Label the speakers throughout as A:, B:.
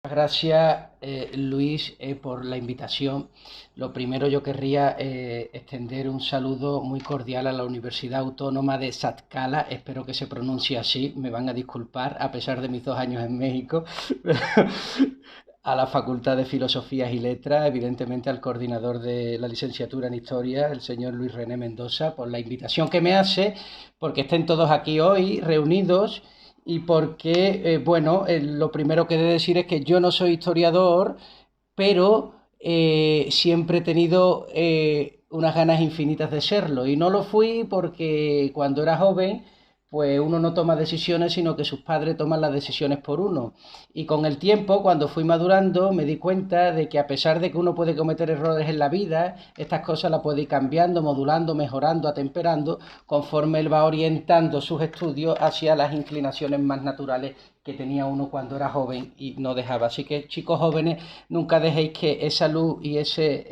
A: Gracias, Luis, por la invitación. Lo primero, yo querría extender un saludo muy cordial a la Universidad Autónoma de Tlaxcala. Espero que se pronuncie así. Me van a disculpar, a pesar de mis 2 años en México. A la Facultad de Filosofías y Letras, evidentemente al coordinador de la licenciatura en Historia, el señor Luis René Mendoza, por la invitación que me hace, porque estén todos aquí hoy reunidos y porque, lo primero que he de decir es que yo no soy historiador, pero siempre he tenido unas ganas infinitas de serlo. Y no lo fui porque cuando era joven, pues uno no toma decisiones, sino que sus padres toman las decisiones por uno. Y con el tiempo, cuando fui madurando, me di cuenta de que a pesar de que uno puede cometer errores en la vida, estas cosas las puede ir cambiando, modulando, mejorando, atemperando, conforme él va orientando sus estudios hacia las inclinaciones más naturales que tenía uno cuando era joven y no dejaba. Así que, chicos jóvenes, nunca dejéis que esa luz y ese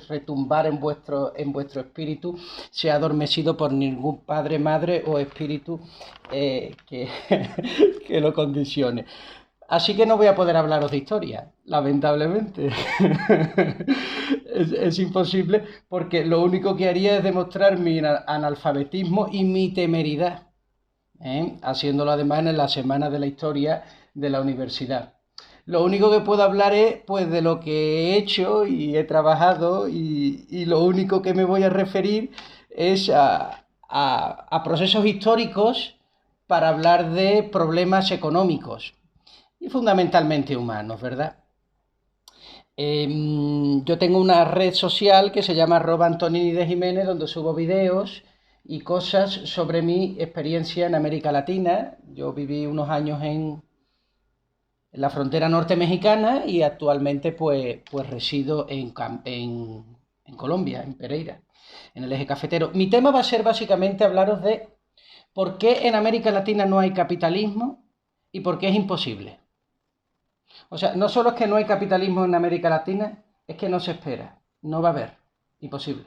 A: retumbar en vuestro espíritu sea adormecido por ningún padre, madre o espíritu que, que lo condicione. Así que no voy a poder hablaros de historia, lamentablemente. Es imposible porque lo único que haría es demostrar mi analfabetismo y mi temeridad, haciéndolo además en la Semana de la Historia de la universidad. Lo único que puedo hablar es pues de lo que he hecho y he trabajado y lo único que me voy a referir es a procesos históricos para hablar de problemas económicos y fundamentalmente humanos, ¿verdad? Yo tengo una red social que se llama @Antonini de Jiménez, donde subo videos y cosas sobre mi experiencia en América Latina. Yo viví unos años en la frontera norte mexicana y actualmente pues resido en Colombia, en Pereira, en el eje cafetero. Mi tema va a ser básicamente hablaros de por qué en América Latina no hay capitalismo y por qué es imposible. O sea, no solo es que no hay capitalismo en América Latina, es que no se espera, no va a haber, imposible.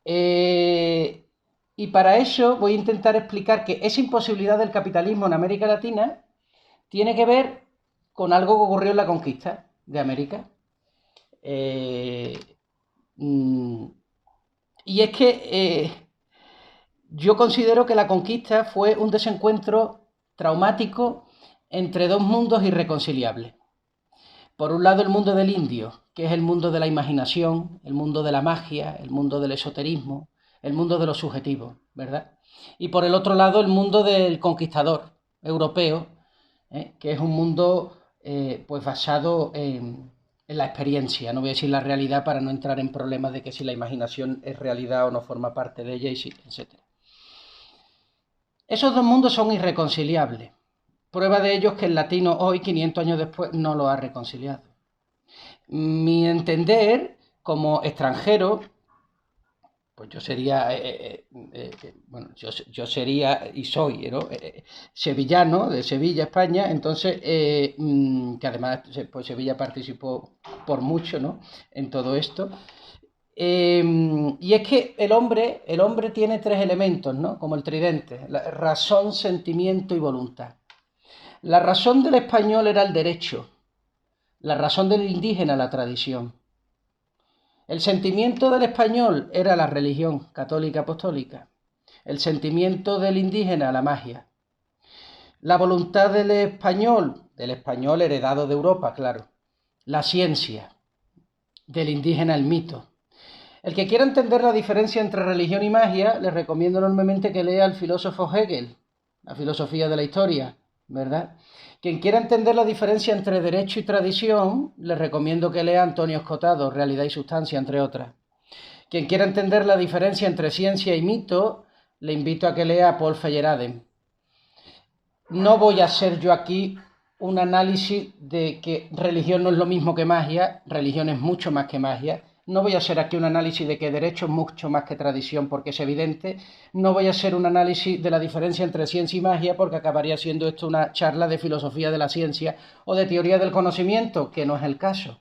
A: Y para eso voy a intentar explicar que esa imposibilidad del capitalismo en América Latina tiene que ver con algo que ocurrió en la conquista de América. Eh, mm, y es que yo considero que la conquista fue un desencuentro traumático entre dos mundos irreconciliables. Por un lado, el mundo del indio, que es el mundo de la imaginación, el mundo de la magia, el mundo del esoterismo, el mundo de lo subjetivo, ¿verdad? Y por el otro lado, el mundo del conquistador europeo, que es un mundo pues basado en la experiencia. No voy a decir la realidad para no entrar en problemas de que si la imaginación es realidad o no forma parte de ella, etc. Esos dos mundos son irreconciliables. Prueba de ello es que el latino hoy, 500 años después, no lo ha reconciliado. Mi entender, como extranjero, pues yo sería, yo sería y soy, ¿no? Sevillano, de Sevilla, España, entonces, que además pues Sevilla participó por mucho, ¿no? En todo esto. Y es que el hombre tiene tres elementos, ¿no? Como el tridente, razón, sentimiento y voluntad. La razón del español era el derecho, la razón del indígena la tradición. El sentimiento del español era la religión católica apostólica. El sentimiento del indígena la magia. La voluntad del español heredado de Europa, claro. La ciencia, del indígena el mito. El que quiera entender la diferencia entre religión y magia, le recomiendo enormemente que lea al filósofo Hegel, la filosofía de la historia, ¿verdad? Quien quiera entender la diferencia entre derecho y tradición, le recomiendo que lea a Antonio Escotado, Realidad y Sustancia, entre otras. Quien quiera entender la diferencia entre ciencia y mito, le invito a que lea a Paul Feyerabend. No voy a hacer yo aquí un análisis de que religión no es lo mismo que magia, religión es mucho más que magia. No voy a hacer aquí un análisis de que derecho es mucho más que tradición, porque es evidente. No voy a hacer un análisis de la diferencia entre ciencia y magia, porque acabaría siendo esto una charla de filosofía de la ciencia o de teoría del conocimiento, que no es el caso.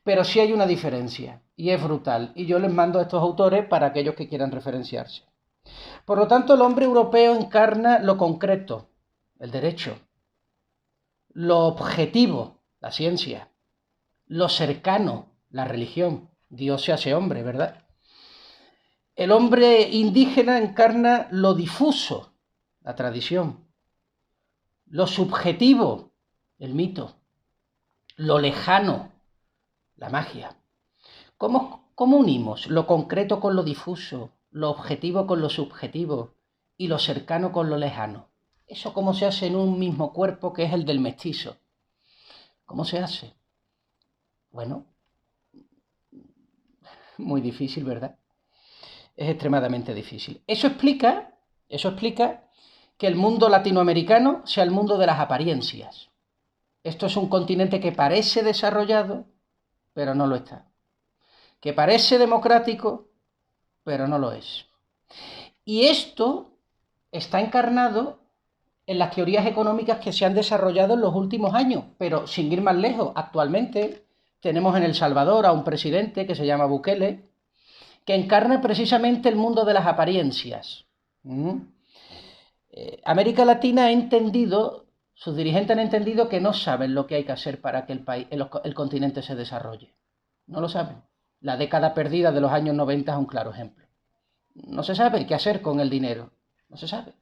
A: Pero sí hay una diferencia, y es brutal. Y yo les mando a estos autores para aquellos que quieran referenciarse. Por lo tanto, el hombre europeo encarna lo concreto, el derecho, lo objetivo, la ciencia, lo cercano, la religión. Dios se hace hombre, ¿verdad? El hombre indígena encarna lo difuso, la tradición, lo subjetivo, el mito, lo lejano, la magia. ¿Cómo unimos lo concreto con lo difuso, lo objetivo con lo subjetivo y lo cercano con lo lejano? ¿Eso cómo se hace en un mismo cuerpo que es el del mestizo? ¿Cómo se hace? Bueno, muy difícil, ¿verdad? Es extremadamente difícil. Eso explica que el mundo latinoamericano sea el mundo de las apariencias. Esto es un continente que parece desarrollado, pero no lo está. Que parece democrático, pero no lo es. Y esto está encarnado en las teorías económicas que se han desarrollado en los últimos años, pero sin ir más lejos. Actualmente tenemos en El Salvador a un presidente que se llama Bukele, que encarna precisamente el mundo de las apariencias. América Latina ha entendido, sus dirigentes han entendido que no saben lo que hay que hacer para que el continente se desarrolle. No lo saben. La década perdida de los años 90 es un claro ejemplo. No se sabe qué hacer con el dinero. No se sabe.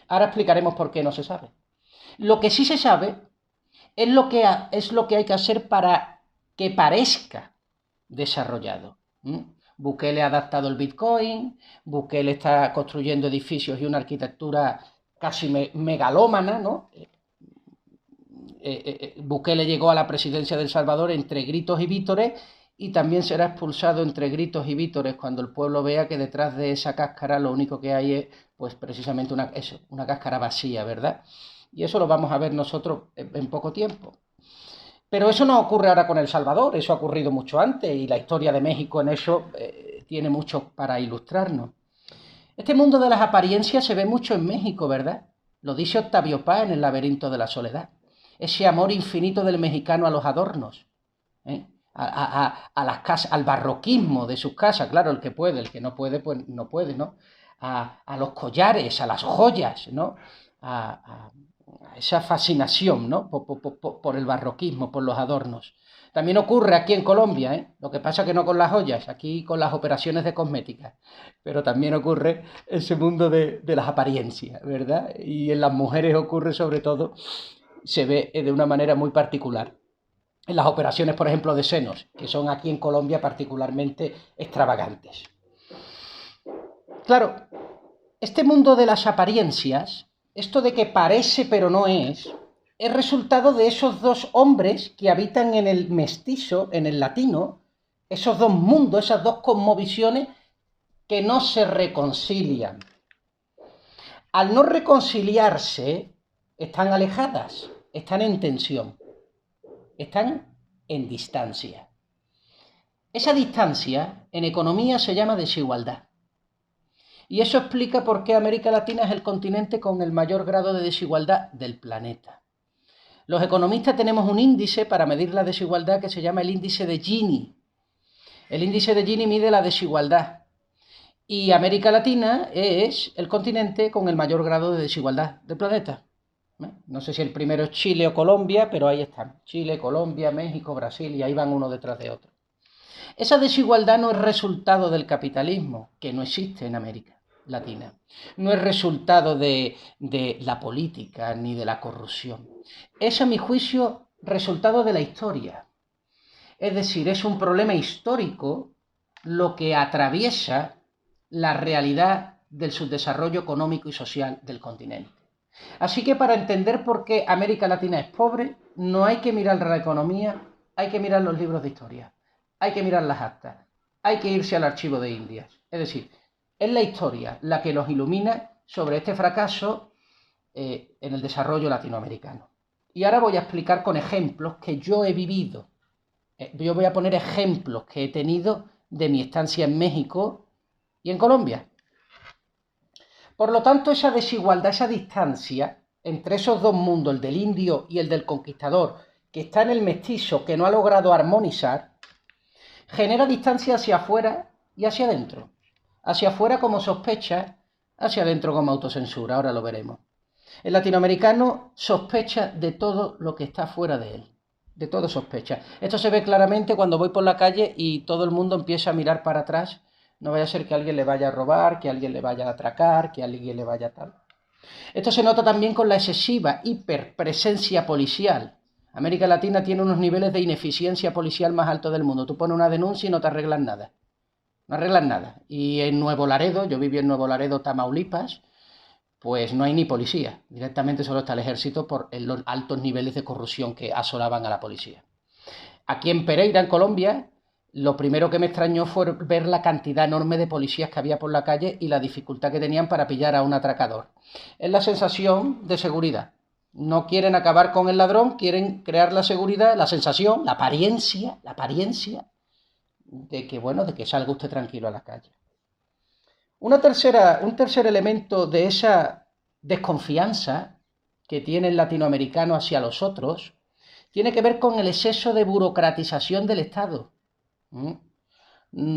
A: Ahora explicaremos por qué no se sabe. Lo que sí se sabe es lo que hay que hacer para que parezca desarrollado. Bukele ha adaptado el Bitcoin, Bukele está construyendo edificios y una arquitectura casi megalómana, ¿no? Bukele llegó a la presidencia de El Salvador entre gritos y vítores y también será expulsado entre gritos y vítores cuando el pueblo vea que detrás de esa cáscara lo único que hay es, pues precisamente una cáscara vacía, ¿verdad? Y eso lo vamos a ver nosotros en poco tiempo. Pero eso no ocurre ahora con El Salvador, eso ha ocurrido mucho antes y la historia de México en eso tiene mucho para ilustrarnos. Este mundo de las apariencias se ve mucho en México, ¿verdad? Lo dice Octavio Paz en El laberinto de la soledad. Ese amor infinito del mexicano a los adornos, a las casas, al barroquismo de sus casas, claro, el que puede, el que no puede, pues no puede, ¿no? A los collares, a las joyas, ¿no? A esa fascinación, ¿no? Por el barroquismo, por los adornos. También ocurre aquí en Colombia, ¿eh? Lo que pasa que no con las joyas, aquí con las operaciones de cosmética, pero también ocurre ese mundo de las apariencias, ¿verdad? Y en las mujeres ocurre sobre todo, se ve de una manera muy particular. En las operaciones, por ejemplo, de senos, que son aquí en Colombia particularmente extravagantes. Claro, este mundo de las apariencias, esto de que parece pero no es resultado de esos dos hombres que habitan en el mestizo, en el latino, esos dos mundos, esas dos cosmovisiones que no se reconcilian. Al no reconciliarse, están alejadas, están en tensión, están en distancia. Esa distancia en economía se llama desigualdad. Y eso explica por qué América Latina es el continente con el mayor grado de desigualdad del planeta. Los economistas tenemos un índice para medir la desigualdad que se llama el índice de Gini. El índice de Gini mide la desigualdad. Y América Latina es el continente con el mayor grado de desigualdad del planeta. No sé si el primero es Chile o Colombia, pero ahí están. Chile, Colombia, México, Brasil, y ahí van uno detrás de otro. Esa desigualdad no es resultado del capitalismo, que no existe en América Latina. No es resultado de la política ni de la corrupción. Es, a mi juicio, resultado de la historia. Es decir, es un problema histórico lo que atraviesa la realidad del subdesarrollo económico y social del continente. Así que para entender por qué América Latina es pobre, no hay que mirar la economía, hay que mirar los libros de historia. Hay que mirar las actas, hay que irse al archivo de Indias. Es decir, es la historia la que nos ilumina sobre este fracaso en el desarrollo latinoamericano. Y ahora voy a explicar con ejemplos que yo he vivido. Yo voy a poner ejemplos que he tenido de mi estancia en México y en Colombia. Por lo tanto, esa desigualdad, esa distancia entre esos dos mundos, el del indio y el del conquistador, que está en el mestizo, que no ha logrado armonizar, genera distancia hacia afuera y hacia adentro. Hacia afuera como sospecha, hacia adentro como autocensura, ahora lo veremos. El latinoamericano sospecha de todo lo que está fuera de él. De todo sospecha. Esto se ve claramente cuando voy por la calle y todo el mundo empieza a mirar para atrás. No vaya a ser que alguien le vaya a robar, que alguien le vaya a atracar, que alguien le vaya a tal. Esto se nota también con la excesiva hiperpresencia policial. América Latina tiene unos niveles de ineficiencia policial más altos del mundo. Tú pones una denuncia y no te arreglan nada. No arreglan nada. Y en Nuevo Laredo, yo viví en Nuevo Laredo, Tamaulipas, pues no hay ni policía. Directamente solo está el ejército por los altos niveles de corrupción que asolaban a la policía. Aquí en Pereira, en Colombia, lo primero que me extrañó fue ver la cantidad enorme de policías que había por la calle y la dificultad que tenían para pillar a un atracador. Es la sensación de seguridad. No quieren acabar con el ladrón, quieren crear la seguridad, la sensación, la apariencia de que, bueno, de que salga usted tranquilo a la calle. Un tercer elemento de esa desconfianza que tiene el latinoamericano hacia los otros tiene que ver con el exceso de burocratización del Estado.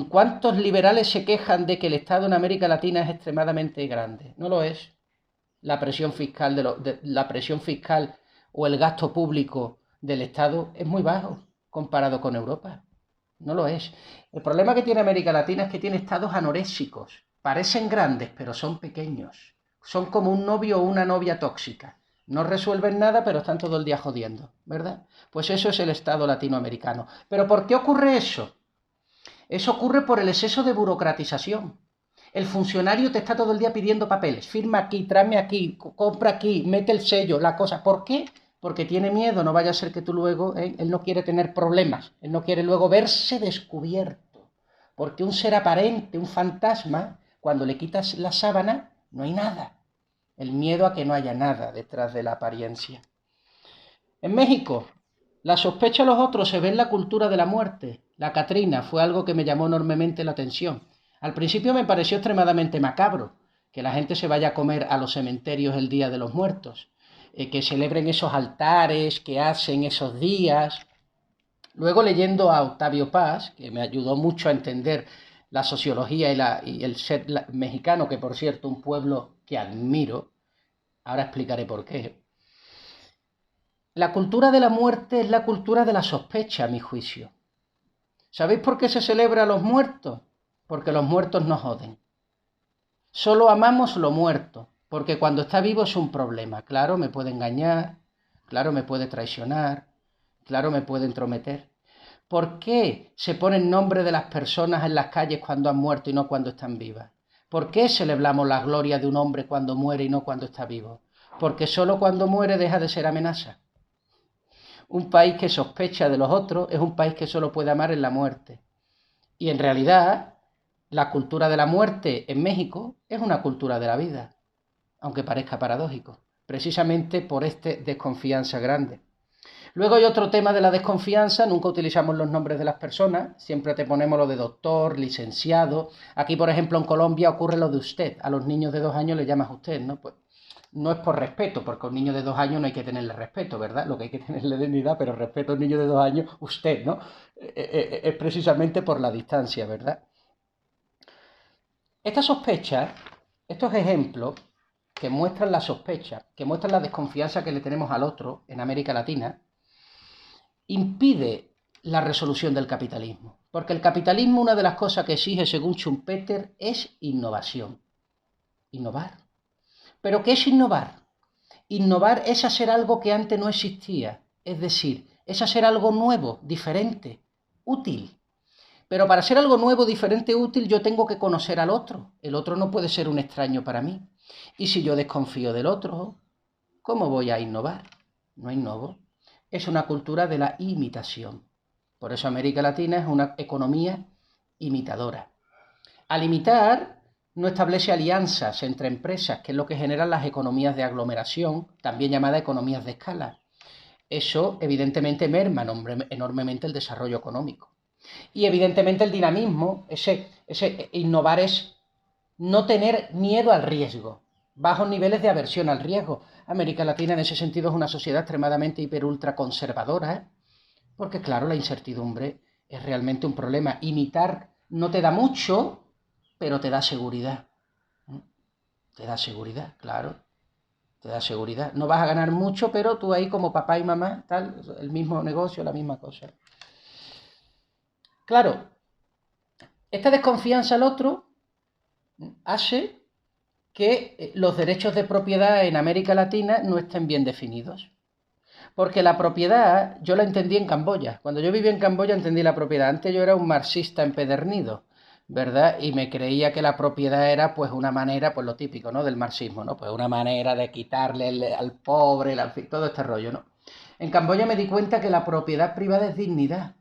A: ¿Cuántos liberales se quejan de que el Estado en América Latina es extremadamente grande? No lo es. La presión fiscal o el gasto público del Estado es muy bajo comparado con Europa. No lo es. El problema que tiene América Latina es que tiene estados anoréxicos. Parecen grandes, pero son pequeños. Son como un novio o una novia tóxica. No resuelven nada, pero están todo el día jodiendo, ¿verdad? Pues eso es el Estado latinoamericano. ¿Pero por qué ocurre eso? Eso ocurre por el exceso de burocratización. El funcionario te está todo el día pidiendo papeles. Firma aquí, tráeme aquí, compra aquí, mete el sello, la cosa. ¿Por qué? Porque tiene miedo, no vaya a ser que tú luego, él no quiere tener problemas, él no quiere luego verse descubierto. Porque un ser aparente, un fantasma, cuando le quitas la sábana, no hay nada. El miedo a que no haya nada detrás de la apariencia. En México, la sospecha a los otros se ve en la cultura de la muerte. La Catrina fue algo que me llamó enormemente la atención. Al principio me pareció extremadamente macabro que la gente se vaya a comer a los cementerios el Día de los Muertos, que celebren esos altares, que hacen esos días. Luego leyendo a Octavio Paz, que me ayudó mucho a entender la sociología y el ser mexicano, que por cierto un pueblo que admiro, ahora explicaré por qué. La cultura de la muerte es la cultura de la sospecha, a mi juicio. ¿Sabéis por qué se celebra a los muertos? Porque los muertos nos joden. Solo amamos lo muerto, porque cuando está vivo es un problema. Claro, me puede engañar, claro, me puede traicionar, claro, me puede entrometer. ¿Por qué se ponen nombres de las personas en las calles cuando han muerto y no cuando están vivas? ¿Por qué celebramos la gloria de un hombre cuando muere y no cuando está vivo? Porque solo cuando muere deja de ser amenaza. Un país que sospecha de los otros es un país que solo puede amar en la muerte. Y en realidad, la cultura de la muerte en México es una cultura de la vida, aunque parezca paradójico, precisamente por esta desconfianza grande. Luego hay otro tema de la desconfianza, nunca utilizamos los nombres de las personas, siempre te ponemos lo de doctor, licenciado. Aquí, por ejemplo, en Colombia ocurre lo de usted, a los niños de 2 años le llamas usted, ¿no? Pues no es por respeto, porque a un niño de 2 años no hay que tenerle respeto, ¿verdad? Lo que hay que tenerle dignidad, pero respeto a un niño de 2 años, usted, ¿no? Es precisamente por la distancia, ¿verdad? Esta sospecha, estos ejemplos que muestran la sospecha, que muestran la desconfianza que le tenemos al otro en América Latina, impide la resolución del capitalismo. Porque el capitalismo, una de las cosas que exige, según Schumpeter, es innovación. Innovar. ¿Pero qué es innovar? Innovar es hacer algo que antes no existía. Es decir, es hacer algo nuevo, diferente, útil. Pero para hacer algo nuevo, diferente, útil, yo tengo que conocer al otro. El otro no puede ser un extraño para mí. Y si yo desconfío del otro, ¿cómo voy a innovar? No innovo. Es una cultura de la imitación. Por eso América Latina es una economía imitadora. Al imitar, no establece alianzas entre empresas, que es lo que generan las economías de aglomeración, también llamadas economías de escala. Eso, evidentemente, merma enormemente el desarrollo económico. Y, evidentemente, el dinamismo, ese innovar es no tener miedo al riesgo, bajos niveles de aversión al riesgo. América Latina en ese sentido es una sociedad extremadamente ultra conservadora, porque claro, la incertidumbre es realmente un problema. Imitar no te da mucho, pero te da seguridad. Te da seguridad, claro. te da seguridad. No vas a ganar mucho, pero tú ahí como papá y mamá, tal, el mismo negocio, la misma cosa. Claro, esta desconfianza al otro hace que los derechos de propiedad en América Latina no estén bien definidos. Porque la propiedad, yo la entendí en Camboya. Cuando yo vivía en Camboya entendí la propiedad. Antes yo era un marxista empedernido, ¿verdad? Y me creía que la propiedad era pues una manera, pues lo típico, ¿no? Del marxismo, ¿no? Pues una manera de quitarle al pobre, todo este rollo, ¿no? En Camboya me di cuenta que la propiedad privada es dignidad.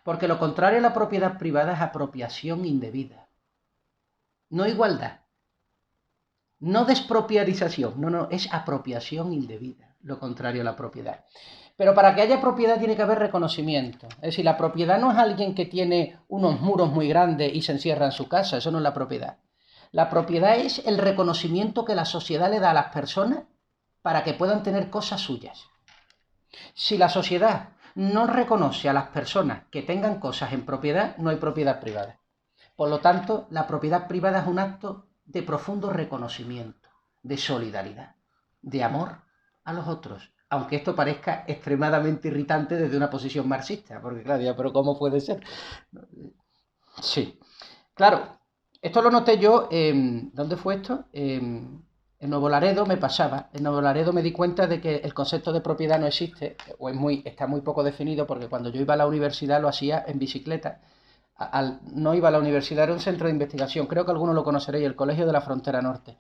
A: Porque lo contrario a la propiedad privada es apropiación indebida. No igualdad. No despropiarización, no, es apropiación indebida, lo contrario a la propiedad. Pero para que haya propiedad tiene que haber reconocimiento. Es decir, la propiedad no es alguien que tiene unos muros muy grandes y se encierra en su casa, eso no es la propiedad. La propiedad es el reconocimiento que la sociedad le da a las personas para que puedan tener cosas suyas. Si la sociedad no reconoce a las personas que tengan cosas en propiedad, no hay propiedad privada. Por lo tanto, la propiedad privada es un acto de profundo reconocimiento, de solidaridad, de amor a los otros. Aunque esto parezca extremadamente irritante desde una posición marxista, porque claro, pero ¿cómo puede ser? Sí, claro, esto lo noté yo, ¿dónde fue esto? En Nuevo Laredo me pasaba, en Nuevo Laredo me di cuenta de que el concepto de propiedad no existe, o está muy poco definido, porque cuando yo iba a la universidad lo hacía en bicicleta. No iba a la universidad, era un centro de investigación, creo que algunos lo conoceréis, el Colegio de la Frontera Norte.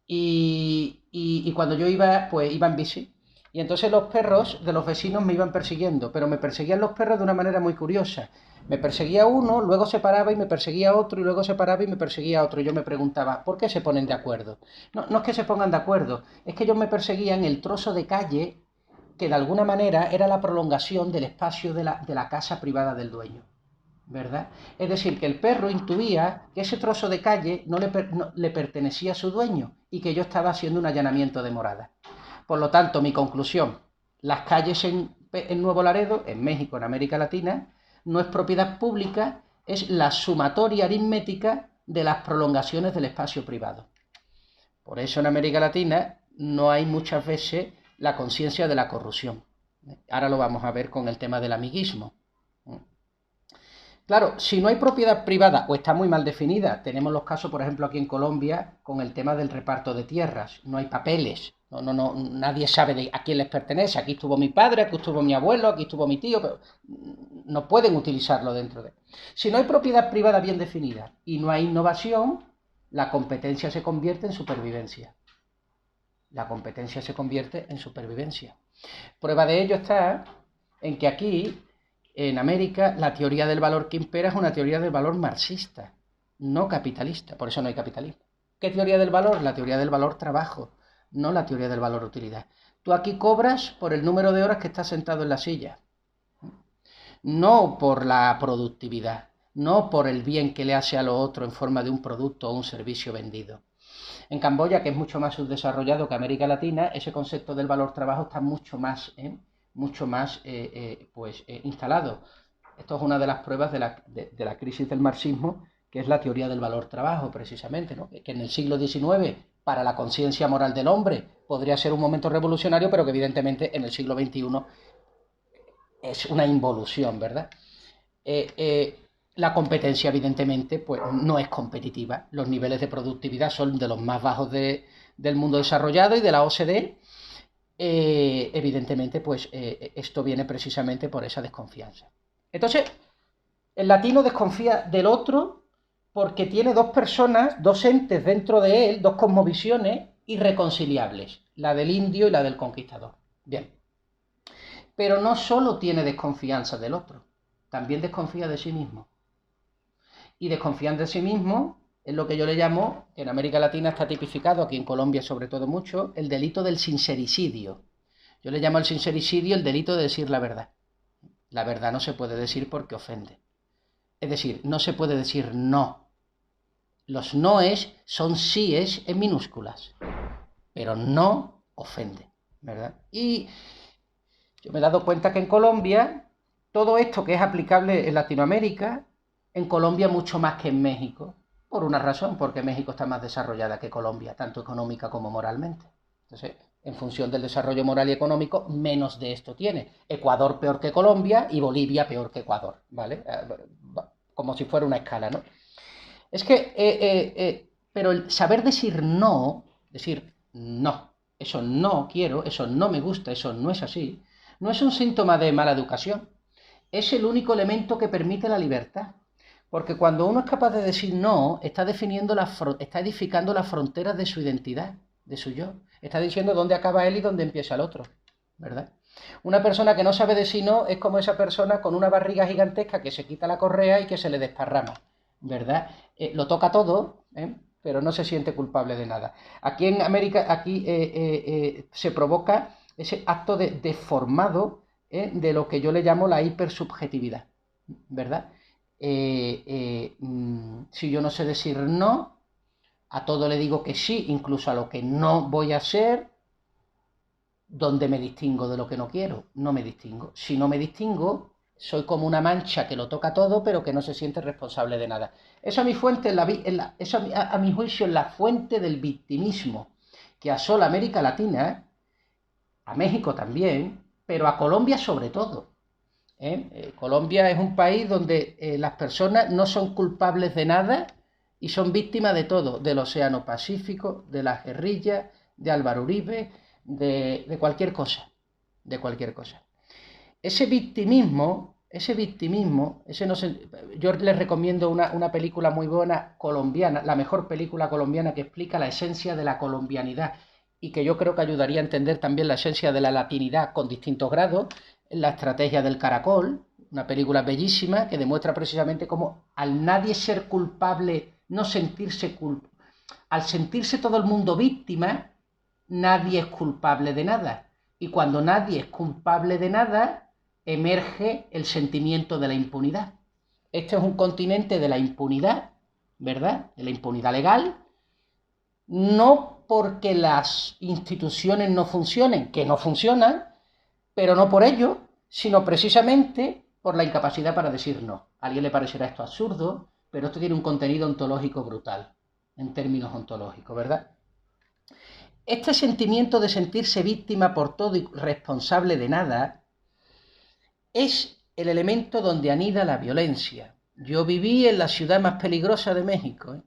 A: Y cuando yo iba, pues iba en bici. Y entonces los perros de los vecinos me iban persiguiendo, pero me perseguían los perros de una manera muy curiosa. Me perseguía uno, luego se paraba y me perseguía otro, y luego se paraba y me perseguía otro. Y yo me preguntaba, ¿por qué se ponen de acuerdo? No es que se pongan de acuerdo, es que ellos me perseguían el trozo de calle que de alguna manera era la prolongación del espacio de la casa privada del dueño. ¿Verdad? Es decir, que el perro intuía que ese trozo de calle no le pertenecía a su dueño y que yo estaba haciendo un allanamiento de morada. Por lo tanto, mi conclusión, las calles en Nuevo Laredo, en México, en América Latina, no es propiedad pública, es la sumatoria aritmética de las prolongaciones del espacio privado. Por eso en América Latina no hay muchas veces la conciencia de la corrupción. Ahora lo vamos a ver con el tema del amiguismo. Claro, si no hay propiedad privada o está muy mal definida, tenemos los casos, por ejemplo, aquí en Colombia, con el tema del reparto de tierras. No hay papeles, nadie sabe a quién les pertenece. Aquí estuvo mi padre, aquí estuvo mi abuelo, aquí estuvo mi tío, pero no pueden utilizarlo dentro de... Si no hay propiedad privada bien definida y no hay innovación, la competencia se convierte en supervivencia. La competencia se convierte en supervivencia. Prueba de ello está en que aquí, en América, la teoría del valor que impera es una teoría del valor marxista, no capitalista. Por eso no hay capitalismo. ¿Qué teoría del valor? La teoría del valor trabajo, no la teoría del valor utilidad. Tú aquí cobras por el número de horas que estás sentado en la silla, no por la productividad, no por el bien que le hace a lo otro en forma de un producto o un servicio vendido. En Camboya, que es mucho más subdesarrollado que América Latina, ese concepto del valor trabajo está mucho más instalado. Esto es una de las pruebas de la crisis del marxismo, que es la teoría del valor trabajo, precisamente, ¿no? Que en el siglo XIX, para la conciencia moral del hombre, podría ser un momento revolucionario, pero que evidentemente en el siglo XXI es una involución, ¿verdad? La competencia, evidentemente, pues no es competitiva. Los niveles de productividad son de los más bajos del mundo desarrollado y de la OCDE. Evidentemente, pues esto viene precisamente por esa desconfianza. Entonces, el latino desconfía del otro porque tiene dos personas, dos entes dentro de él, dos cosmovisiones irreconciliables, la del indio y la del conquistador. Bien. Pero no solo tiene desconfianza del otro, también desconfía de sí mismo. Y desconfían de sí mismo es lo que yo le llamo, en América Latina está tipificado, aquí en Colombia sobre todo mucho, el delito del sincericidio. Yo le llamo al sincericidio el delito de decir la verdad. La verdad no se puede decir porque ofende. Es decir, no se puede decir no. Los noes son síes en minúsculas, pero no ofende, ¿verdad? Y yo me he dado cuenta que en Colombia, todo esto que es aplicable en Latinoamérica, en Colombia mucho más que en México, por una razón, porque México está más desarrollada que Colombia, tanto económica como moralmente. Entonces, en función del desarrollo moral y económico, menos de esto tiene. Ecuador peor que Colombia y Bolivia peor que Ecuador, ¿vale? Como si fuera una escala, ¿no? Es que, pero el saber decir no, eso no quiero, eso no me gusta, eso no es así, no es un síntoma de mala educación, es el único elemento que permite la libertad. Porque cuando uno es capaz de decir no, está edificando las fronteras de su identidad, de su yo. Está diciendo dónde acaba él y dónde empieza el otro, ¿verdad? Una persona que no sabe decir no es como esa persona con una barriga gigantesca que se quita la correa y que se le desparrama, ¿verdad? Lo toca todo, pero no se siente culpable de nada. Aquí en América, se provoca ese acto deformado de lo que yo le llamo la hipersubjetividad, ¿verdad? Si yo no sé decir no, a todo le digo que sí, incluso a lo que no voy a hacer. ¿Dónde me distingo de lo que no quiero? No me distingo. Si no me distingo, soy como una mancha que lo toca todo, pero que no se siente responsable de nada. Eso a mi juicio es la fuente del victimismo que asola América Latina, a México también, pero a Colombia sobre todo. Colombia es un país donde las personas no son culpables de nada y son víctimas de todo, del Océano Pacífico, de las guerrillas, de Álvaro Uribe, de cualquier cosa, de cualquier cosa. Ese victimismo, yo les recomiendo una película muy buena colombiana, la mejor película colombiana que explica la esencia de la colombianidad y que yo creo que ayudaría a entender también la esencia de la latinidad con distintos grados, La estrategia del caracol, una película bellísima que demuestra precisamente cómo al nadie ser culpable, no sentirse culpable, al sentirse todo el mundo víctima, nadie es culpable de nada. Y cuando nadie es culpable de nada, emerge el sentimiento de la impunidad. Este es un continente de la impunidad, ¿verdad? De la impunidad legal, no porque las instituciones no funcionen, que no funcionan, pero no por ello, sino precisamente por la incapacidad para decir no. A alguien le parecerá esto absurdo, pero esto tiene un contenido ontológico brutal, en términos ontológicos, ¿verdad? Este sentimiento de sentirse víctima por todo y responsable de nada es el elemento donde anida la violencia. Yo viví en la ciudad más peligrosa de México,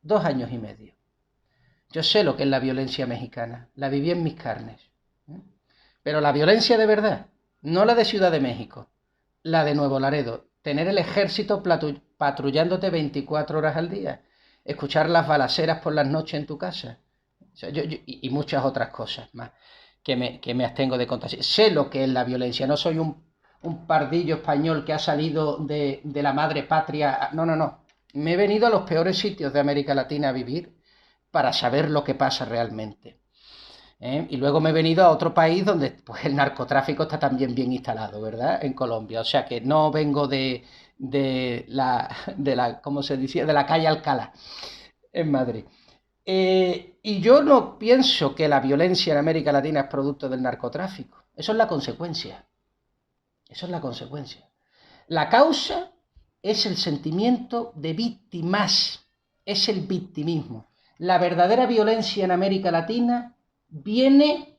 A: 2 años y medio. Yo sé lo que es la violencia mexicana, la viví en mis carnes. Pero la violencia de verdad, no la de Ciudad de México, la de Nuevo Laredo, tener el ejército patrullándote 24 horas al día, escuchar las balaceras por las noches en tu casa, o sea, y muchas otras cosas más que me abstengo de contar. Sé lo que es la violencia, no soy un pardillo español que ha salido de la madre patria, no. Me he venido a los peores sitios de América Latina a vivir para saber lo que pasa realmente. Y luego me he venido a otro país donde pues, el narcotráfico está también bien instalado, ¿verdad? En Colombia. O sea que no vengo de la, ¿cómo se decía? De la calle Alcalá, en Madrid. Y yo no pienso que la violencia en América Latina es producto del narcotráfico. Eso es la consecuencia. Eso es la consecuencia. La causa es el sentimiento de víctimas, es el victimismo. La verdadera violencia en América Latina viene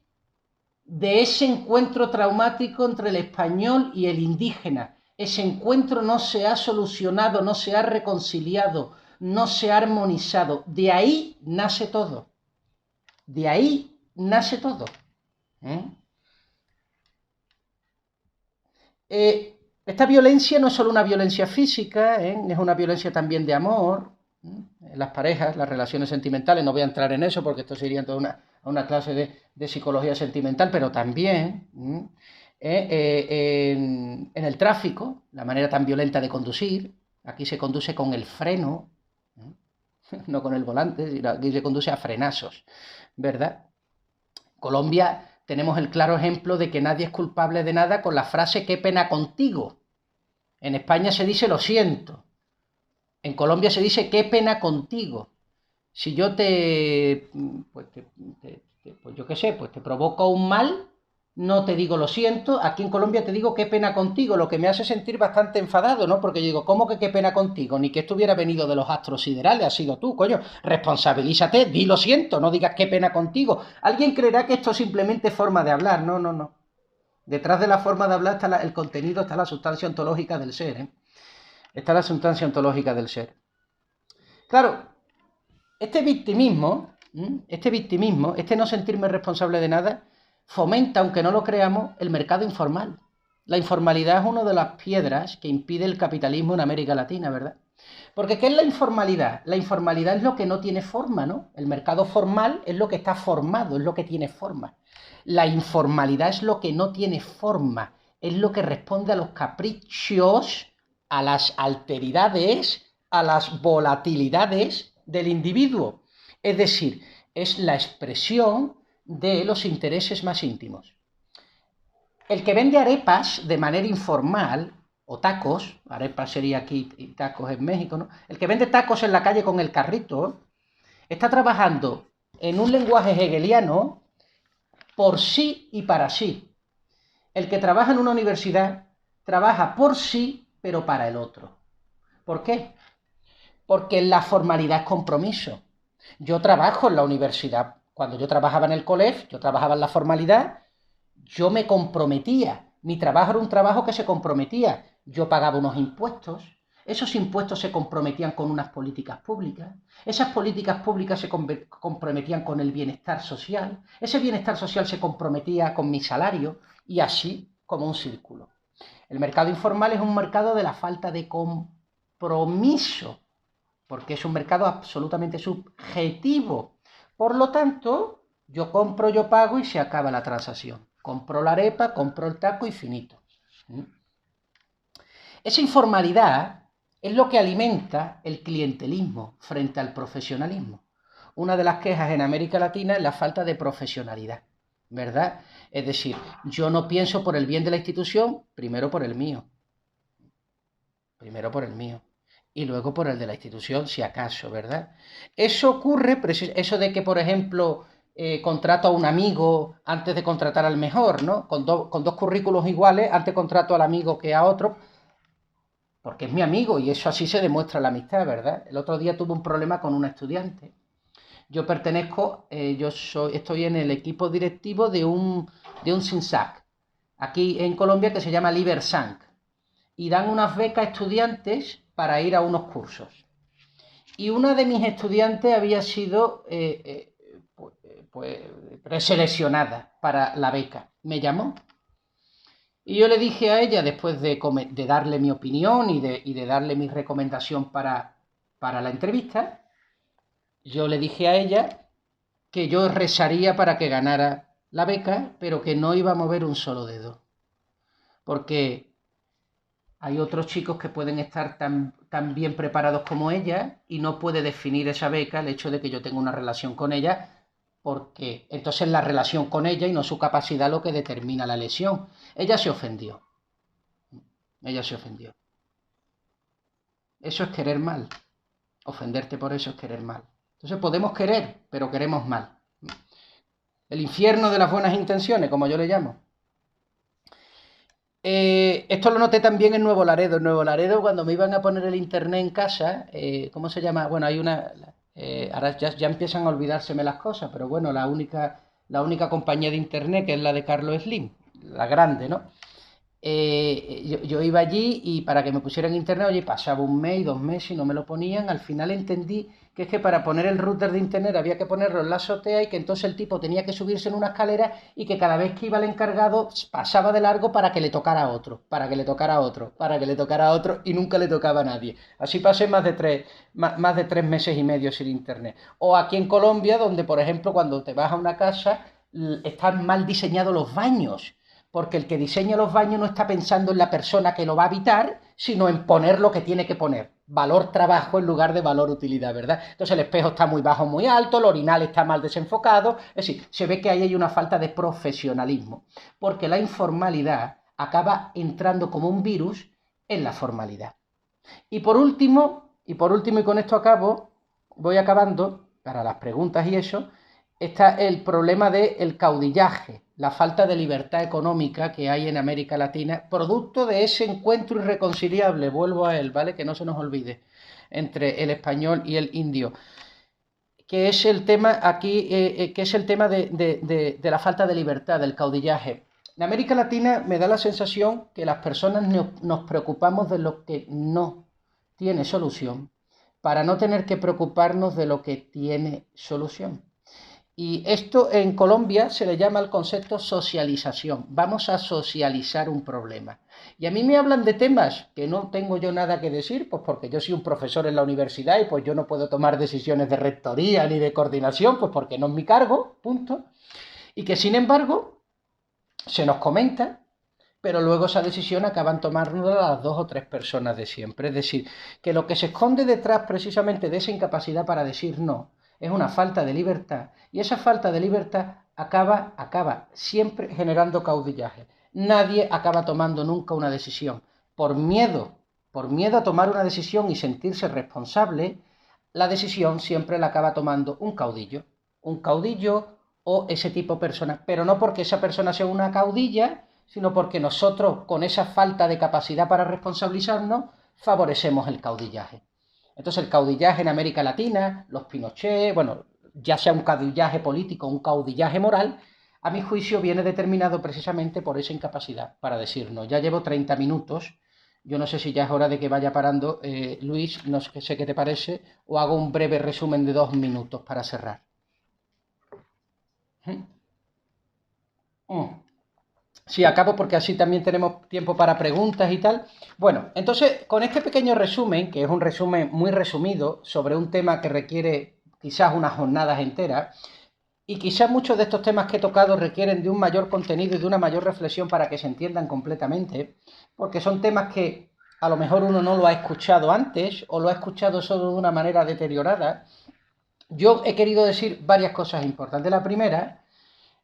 A: de ese encuentro traumático entre el español y el indígena. Ese encuentro no se ha solucionado, no se ha reconciliado, no se ha armonizado. De ahí nace todo. De ahí nace todo. Esta violencia no es solo una violencia física, es una violencia también de amor. Las parejas, las relaciones sentimentales, no voy a entrar en eso porque esto sería toda una clase de psicología sentimental, pero también en el tráfico, la manera tan violenta de conducir, aquí se conduce con el freno, no con el volante, sino aquí se conduce a frenazos, ¿verdad? Colombia tenemos el claro ejemplo de que nadie es culpable de nada con la frase qué pena contigo. En España se dice lo siento. En Colombia se dice qué pena contigo. Si yo pues yo qué sé, pues te provoco un mal, no te digo lo siento, aquí en Colombia te digo qué pena contigo, lo que me hace sentir bastante enfadado, ¿no? Porque yo digo, ¿cómo que qué pena contigo? Ni que esto hubiera venido de los astros siderales, has sido tú, coño, responsabilízate, di lo siento, no digas qué pena contigo. Alguien creerá que esto simplemente es forma de hablar, no, no, no. Detrás de la forma de hablar está el contenido, está la sustancia ontológica del ser, ¿eh? Está la sustancia ontológica del ser. Claro, este victimismo, este no sentirme responsable de nada, fomenta, aunque no lo creamos, el mercado informal. La informalidad es una de las piedras que impide el capitalismo en América Latina, ¿verdad? Porque ¿qué es la informalidad? La informalidad es lo que no tiene forma, ¿no? El mercado formal es lo que está formado, es lo que tiene forma. La informalidad es lo que no tiene forma, es lo que responde a los caprichos, a las alteridades, a las volatilidades del individuo. Es decir, es la expresión de los intereses más íntimos. El que vende arepas de manera informal, o tacos, arepas sería aquí y tacos en México, ¿no? El que vende tacos en la calle con el carrito, está trabajando en un lenguaje hegeliano por sí y para sí. El que trabaja en una universidad trabaja por sí, pero para el otro. ¿Por qué? Porque la formalidad es compromiso. Yo trabajo en la universidad. Cuando yo trabajaba en el colegio, yo trabajaba en la formalidad, yo me comprometía. Mi trabajo era un trabajo que se comprometía. Yo pagaba unos impuestos. Esos impuestos se comprometían con unas políticas públicas. Esas políticas públicas se comprometían con el bienestar social. Ese bienestar social se comprometía con mi salario y así como un círculo. El mercado informal es un mercado de la falta de compromiso, porque es un mercado absolutamente subjetivo. Por lo tanto, yo compro, yo pago y se acaba la transacción. Compro la arepa, compro el taco y finito. Esa informalidad es lo que alimenta el clientelismo frente al profesionalismo. Una de las quejas en América Latina es la falta de profesionalidad, ¿verdad? Es decir, yo no pienso por el bien de la institución, primero por el mío. Primero por el mío. Y luego por el de la institución, si acaso, ¿verdad? Eso ocurre, eso de que, por ejemplo, contrato a un amigo antes de contratar al mejor, ¿no? Con dos currículos iguales, antes contrato al amigo que a otro, porque es mi amigo y eso así se demuestra la amistad, ¿verdad? El otro día tuve un problema con una estudiante. Yo pertenezco, estoy en el equipo directivo de un SINSAC, aquí en Colombia, que se llama Libersanc, y dan unas becas a estudiantes para ir a unos cursos. Y una de mis estudiantes había sido preseleccionada para la beca. Me llamó. Y yo le dije a ella, después de darle mi opinión y de darle mi recomendación para la entrevista, yo le dije a ella que yo rezaría para que ganara la beca, pero que no iba a mover un solo dedo. Porque hay otros chicos que pueden estar tan bien preparados como ella y no puede definir esa beca el hecho de que yo tenga una relación con ella, porque entonces la relación con ella y no su capacidad lo que determina la elección. Ella se ofendió. Ella se ofendió. Eso es querer mal. Ofenderte por eso es querer mal. Entonces podemos querer, pero queremos mal. El infierno de las buenas intenciones, como yo le llamo. Esto lo noté también en Nuevo Laredo. En Nuevo Laredo, cuando me iban a poner el internet en casa, ¿cómo se llama? Bueno, hay una... ahora ya empiezan a olvidárseme las cosas, pero bueno, la única compañía de internet, que es la de Carlos Slim, la grande, ¿no? Yo iba allí y para que me pusieran internet, oye, pasaba un mes, 2 meses y no me lo ponían. Al final entendí que es que para poner el router de internet había que ponerlo en la azotea y que entonces el tipo tenía que subirse en una escalera y que cada vez que iba el encargado pasaba de largo para que le tocara a otro, para que le tocara a otro, para que le tocara a otro y nunca le tocaba a nadie. Así pasé más de 3 meses y medio sin internet. O aquí en Colombia, donde por ejemplo cuando te vas a una casa están mal diseñados los baños, porque el que diseña los baños no está pensando en la persona que lo va a habitar, sino en poner lo que tiene que poner. Valor trabajo en lugar de valor utilidad, ¿verdad? Entonces el espejo está muy bajo, muy alto, el orinal está mal desenfocado. Es decir, se ve que ahí hay una falta de profesionalismo, porque la informalidad acaba entrando como un virus en la formalidad. Y por último, y con esto acabo, voy acabando, para las preguntas y eso, está el problema del caudillaje, la falta de libertad económica que hay en América Latina, producto de ese encuentro irreconciliable, vuelvo a él, ¿vale? Que no se nos olvide, entre el español y el indio, que es el tema aquí, que es el tema de la falta de libertad, del caudillaje. En América Latina me da la sensación que las personas nos preocupamos de lo que no tiene solución para no tener que preocuparnos de lo que tiene solución. Y esto en Colombia se le llama el concepto socialización. Vamos a socializar un problema. Y a mí me hablan de temas que no tengo yo nada que decir, pues porque yo soy un profesor en la universidad y pues yo no puedo tomar decisiones de rectoría ni de coordinación, pues porque no es mi cargo, punto. Y que sin embargo se nos comenta, pero luego esa decisión acaban tomándola las 2 o 3 personas de siempre. Es decir, que lo que se esconde detrás precisamente de esa incapacidad para decir no es una falta de libertad, y esa falta de libertad acaba siempre generando caudillaje. Nadie acaba tomando nunca una decisión. Por miedo a tomar una decisión y sentirse responsable, la decisión siempre la acaba tomando un caudillo o ese tipo de persona, pero no porque esa persona sea una caudilla, sino porque nosotros, con esa falta de capacidad para responsabilizarnos, favorecemos el caudillaje. Entonces el caudillaje en América Latina, los Pinochet, bueno, ya sea un caudillaje político o un caudillaje moral, a mi juicio viene determinado precisamente por esa incapacidad para decir no. Ya llevo 30 minutos, yo no sé si ya es hora de que vaya parando, Luis, no sé qué te parece, o hago un breve resumen de 2 minutos para cerrar. Sí, acabo porque así también tenemos tiempo para preguntas y tal. Bueno, entonces, con este pequeño resumen, que es un resumen muy resumido sobre un tema que requiere quizás unas jornadas enteras, y quizás muchos de estos temas que he tocado requieren de un mayor contenido y de una mayor reflexión para que se entiendan completamente, porque son temas que a lo mejor uno no lo ha escuchado antes o lo ha escuchado solo de una manera deteriorada. Yo he querido decir varias cosas importantes. La primera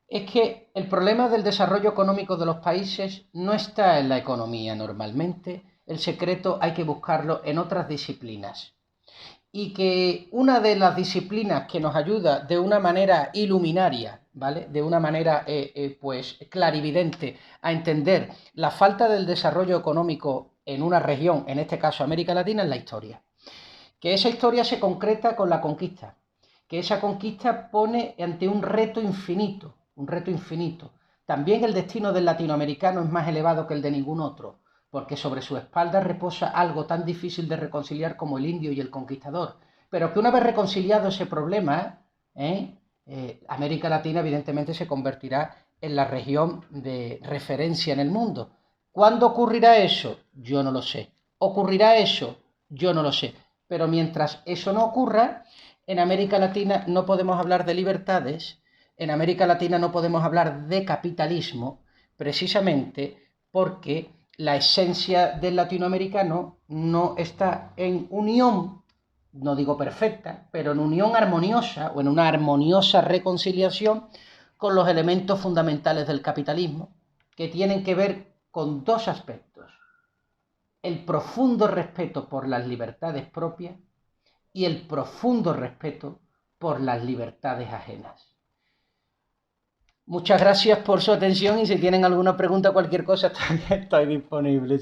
A: es que el problema del desarrollo económico de los países no está en la economía normalmente, el secreto hay que buscarlo en otras disciplinas. Y que una de las disciplinas que nos ayuda de una manera iluminaria, ¿vale? De una manera pues clarividente a entender la falta del desarrollo económico en una región, en este caso América Latina, es la historia. Que esa historia se concreta con la conquista, que esa conquista pone ante un reto infinito, un reto infinito. También el destino del latinoamericano es más elevado que el de ningún otro, porque sobre su espalda reposa algo tan difícil de reconciliar como el indio y el conquistador, pero que una vez reconciliado ese problema, América Latina evidentemente se convertirá en la región de referencia en el mundo. ¿Cuándo ocurrirá eso? Yo no lo sé. ¿Ocurrirá eso? Yo no lo sé. Pero mientras eso no ocurra, en América Latina no podemos hablar de libertades, en América Latina no podemos hablar de capitalismo, precisamente porque la esencia del latinoamericano no está en unión, no digo perfecta, pero en unión armoniosa o en una armoniosa reconciliación con los elementos fundamentales del capitalismo, que tienen que ver con 2 aspectos: el profundo respeto por las libertades propias y el profundo respeto por las libertades ajenas. Muchas gracias por su atención y si tienen alguna pregunta o cualquier cosa, también estoy disponible.